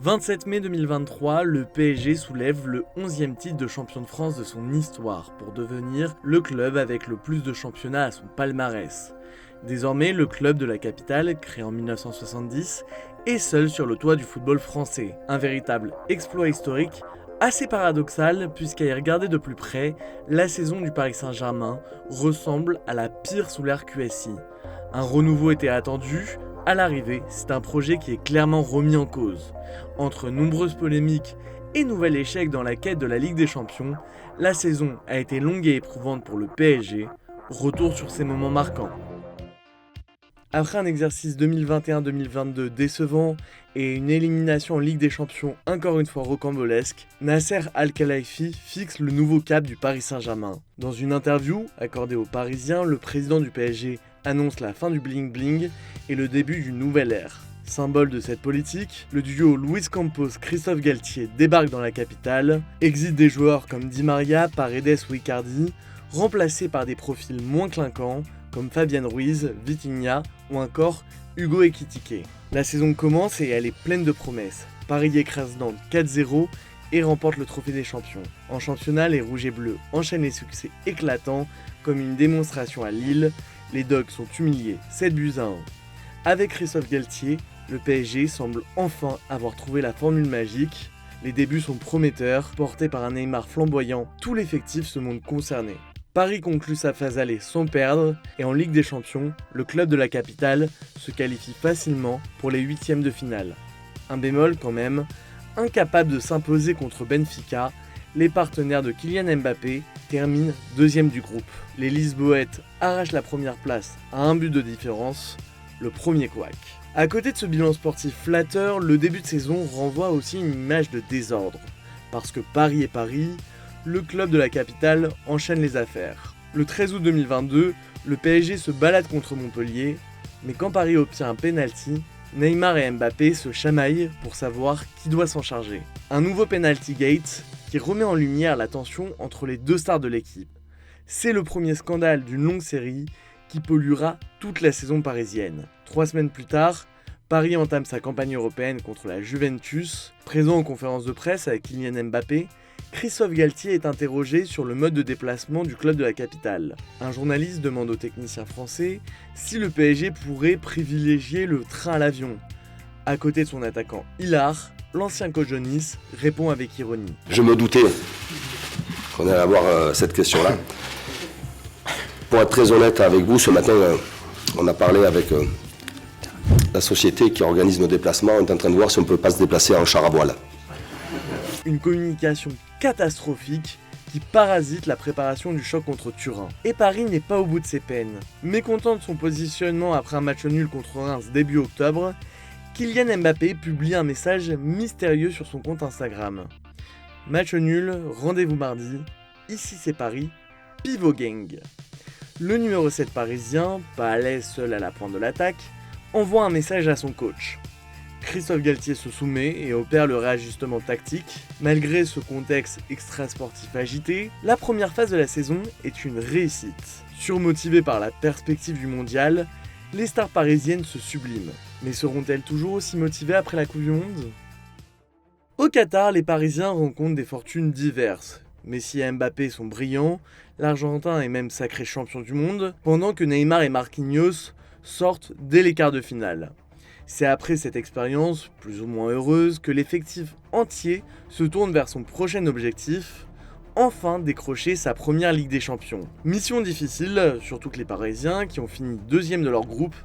27 mai 2023, le PSG soulève le 11e titre de champion de France de son histoire pour devenir le club avec le plus de championnats à son palmarès. Désormais, le club de la capitale, créé en 1970, est seul sur le toit du football français. Un véritable exploit historique, assez paradoxal puisqu'à y regarder de plus près, la saison du Paris Saint-Germain ressemble à la pire sous l'ère QSI. Un renouveau était attendu. À l'arrivée, c'est un projet qui est clairement remis en cause. Entre nombreuses polémiques et nouvel échec dans la quête de la Ligue des Champions, la saison a été longue et éprouvante pour le PSG. Retour sur ces moments marquants. Après un exercice 2021-2022 décevant et une élimination en Ligue des Champions encore une fois rocambolesque, Nasser Al-Khelaifi fixe le nouveau cap du Paris Saint-Germain. Dans une interview accordée aux Parisiens, le président du PSG annonce la fin du bling-bling et le début d'une nouvelle ère. Symbole de cette politique, le duo Luis Campos-Christophe Galtier débarque dans la capitale, exit des joueurs comme Di Maria, Paredes ou Icardi, remplacés par des profils moins clinquants comme Fabien Ruiz, Vitinha ou encore Hugo Ekitike. La saison commence et elle est pleine de promesses. Paris écrase Nantes 4-0 et remporte le trophée des champions. En championnat, les rouges et bleus enchaînent les succès éclatants comme une démonstration à Lille. Les Dogs sont humiliés 7-1. Avec Christophe Galtier, le PSG semble enfin avoir trouvé la formule magique. Les débuts sont prometteurs, portés par un Neymar flamboyant, tout l'effectif se montre concerné. Paris conclut sa phase aller sans perdre, et en Ligue des Champions, le club de la capitale se qualifie facilement pour les huitièmes de finale. Un bémol quand même, incapable de s'imposer contre Benfica, les partenaires de Kylian Mbappé terminent deuxième du groupe. Les Lisboètes arrachent la première place à un but de différence, le premier couac. À côté de ce bilan sportif flatteur, le début de saison renvoie aussi une image de désordre. Parce que Paris est Paris, le club de la capitale enchaîne les affaires. Le 13 août 2022, le PSG se balade contre Montpellier, mais quand Paris obtient un penalty, Neymar et Mbappé se chamaillent pour savoir qui doit s'en charger. Un nouveau penalty gate qui remet en lumière la tension entre les deux stars de l'équipe. C'est le premier scandale d'une longue série qui polluera toute la saison parisienne. 3 semaines plus tard, Paris entame sa campagne européenne contre la Juventus. Présent en conférence de presse avec Kylian Mbappé, Christophe Galtier est interrogé sur le mode de déplacement du club de la capitale. Un journaliste demande au technicien français si le PSG pourrait privilégier le train à l'avion. À côté de son attaquant Hilar, l'ancien coach de Nice répond avec ironie. Je me doutais qu'on allait avoir cette question-là. Pour être très honnête avec vous, ce matin, on a parlé avec la société qui organise nos déplacements. On est en train de voir si on ne peut pas se déplacer en char à voile. Une communication catastrophique qui parasite la préparation du choc contre Turin. Et Paris n'est pas au bout de ses peines. Mécontent de son positionnement après un match nul contre Reims début octobre, Kylian Mbappé publie un message mystérieux sur son compte Instagram. Match nul, rendez-vous mardi, ici c'est Paris, Pivot Gang. Le numéro 7 parisien, pas à l'aise seul à la pointe de l'attaque, envoie un message à son coach. Christophe Galtier se soumet et opère le réajustement tactique. Malgré ce contexte extra-sportif agité, la première phase de la saison est une réussite. Surmotivées par la perspective du mondial, les stars parisiennes se subliment. Mais seront-elles toujours aussi motivées après la Coupe du Monde ? Au Qatar, les Parisiens rencontrent des fortunes diverses. Messi et Mbappé sont brillants, l'Argentin est même sacré champion du monde, pendant que Neymar et Marquinhos sortent dès les quarts de finale. C'est après cette expérience, plus ou moins heureuse, que l'effectif entier se tourne vers son prochain objectif, enfin décrocher sa première Ligue des Champions. Mission difficile, surtout que les Parisiens, qui ont fini deuxième de leur groupe,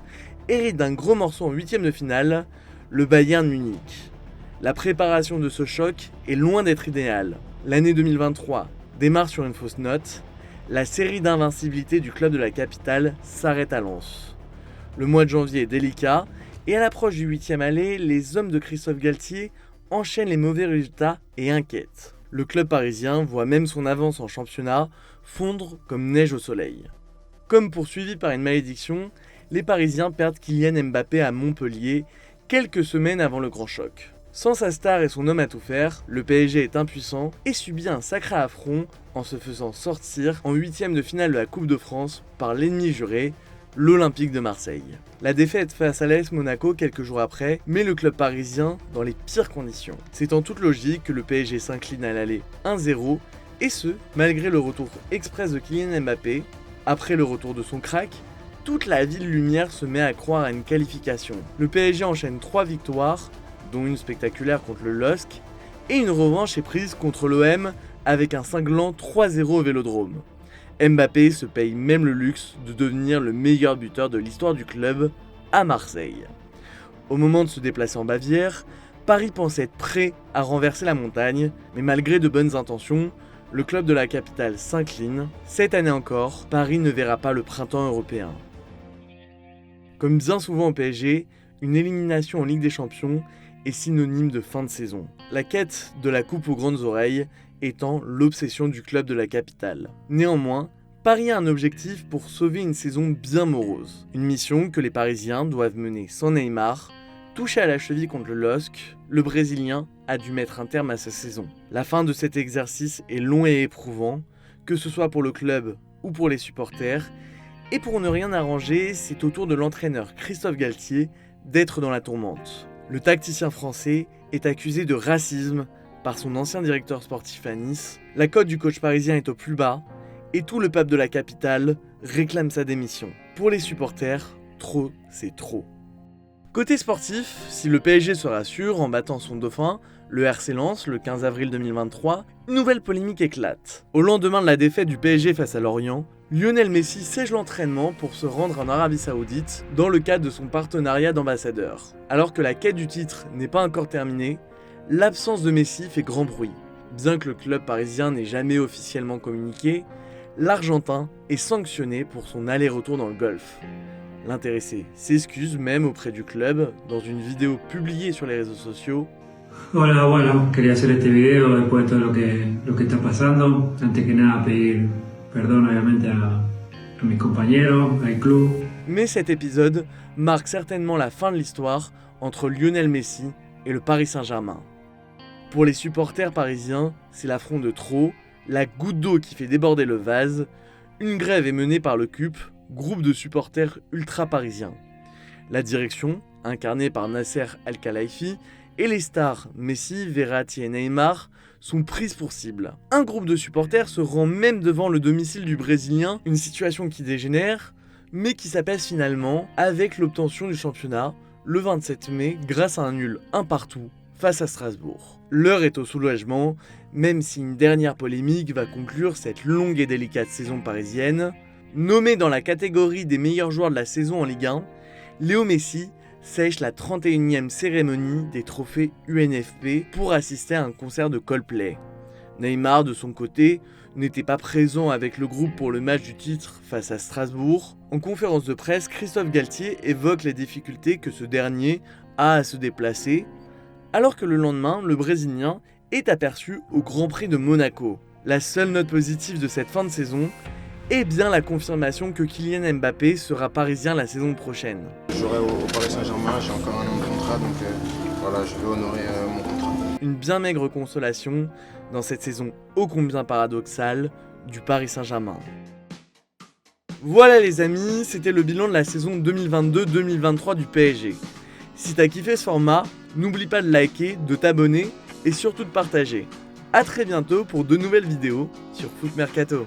héritent d'un gros morceau en huitième de finale, le Bayern Munich. La préparation de ce choc est loin d'être idéale. L'année 2023 démarre sur une fausse note, la série d'invincibilité du club de la capitale s'arrête à Lens. Le mois de janvier est délicat, et à l'approche du 8e aller, les hommes de Christophe Galtier enchaînent les mauvais résultats et inquiètent. Le club parisien voit même son avance en championnat fondre comme neige au soleil. Comme poursuivi par une malédiction, les Parisiens perdent Kylian Mbappé à Montpellier quelques semaines avant le grand choc. Sans sa star et son homme à tout faire, le PSG est impuissant et subit un sacré affront en se faisant sortir en huitième de finale de la Coupe de France par l'ennemi juré, l'Olympique de Marseille. La défaite face à l'AS Monaco quelques jours après met le club parisien dans les pires conditions. C'est en toute logique que le PSG s'incline à l'aller 1-0, et ce, malgré le retour express de Kylian Mbappé. Après le retour de son crack, toute la ville lumière se met à croire à une qualification. Le PSG enchaîne 3 victoires, dont une spectaculaire contre le LOSC, et une revanche est prise contre l'OM avec un cinglant 3-0 au Vélodrome. Mbappé se paye même le luxe de devenir le meilleur buteur de l'histoire du club à Marseille. Au moment de se déplacer en Bavière, Paris pensait être prêt à renverser la montagne, mais malgré de bonnes intentions, le club de la capitale s'incline. Cette année encore, Paris ne verra pas le printemps européen. Comme bien souvent au PSG, une élimination en Ligue des Champions est synonyme de fin de saison. La quête de la coupe aux grandes oreilles étant l'obsession du club de la capitale. Néanmoins, Paris a un objectif pour sauver une saison bien morose. Une mission que les Parisiens doivent mener sans Neymar. Touché à la cheville contre le LOSC, le Brésilien a dû mettre un terme à sa saison. La fin de cet exercice est long et éprouvant, que ce soit pour le club ou pour les supporters. Et pour ne rien arranger, c'est au tour de l'entraîneur Christophe Galtier d'être dans la tourmente. Le tacticien français est accusé de racisme par son ancien directeur sportif à Nice. La cote du coach parisien est au plus bas et tout le peuple de la capitale réclame sa démission. Pour les supporters, trop c'est trop. Côté sportif, si le PSG se rassure en battant son dauphin, le RC Lens, le 15 avril 2023, une nouvelle polémique éclate. Au lendemain de la défaite du PSG face à Lorient, Lionel Messi sèche l'entraînement pour se rendre en Arabie Saoudite dans le cadre de son partenariat d'ambassadeur. Alors que la quête du titre n'est pas encore terminée, l'absence de Messi fait grand bruit. Bien que le club parisien n'ait jamais officiellement communiqué, l'Argentin est sanctionné pour son aller-retour dans le Golfe. L'intéressé s'excuse même auprès du club dans une vidéo publiée sur les réseaux sociaux. Hola, bueno, quería hacer este video después de todo lo que está pasando. Antes que nada pedir perdón obviamente a mis compañeros, al club. Mais cet épisode marque certainement la fin de l'histoire entre Lionel Messi et le Paris Saint-Germain. Pour les supporters parisiens, c'est l'affront de trop, la goutte d'eau qui fait déborder le vase. Une grève est menée par le CUP, groupe de supporters ultra-parisiens. La direction, incarnée par Nasser Al-Khelaifi, et les stars Messi, Verratti et Neymar sont prises pour cible. Un groupe de supporters se rend même devant le domicile du Brésilien, une situation qui dégénère, mais qui s'apaise finalement avec l'obtention du championnat le 27 mai grâce à un nul 1-1 face à Strasbourg. L'heure est au soulagement, même si une dernière polémique va conclure cette longue et délicate saison parisienne. Nommé dans la catégorie des meilleurs joueurs de la saison en Ligue 1, Léo Messi sèche la 31e cérémonie des trophées UNFP pour assister à un concert de Coldplay. Neymar, de son côté, n'était pas présent avec le groupe pour le match du titre face à Strasbourg. En conférence de presse, Christophe Galtier évoque les difficultés que ce dernier a à se déplacer, alors que le lendemain, le Brésilien est aperçu au Grand Prix de Monaco. La seule note positive de cette fin de saison est bien la confirmation que Kylian Mbappé sera parisien la saison prochaine. Je jouerai au Paris Saint-Germain, j'ai encore un an de contrat, donc voilà, je vais honorer mon contrat. Une bien maigre consolation dans cette saison ô combien paradoxale du Paris Saint-Germain. Voilà les amis, c'était le bilan de la saison 2022-2023 du PSG. Si t'as kiffé ce format, n'oublie pas de liker, de t'abonner et surtout de partager. A très bientôt pour de nouvelles vidéos sur Foot Mercato.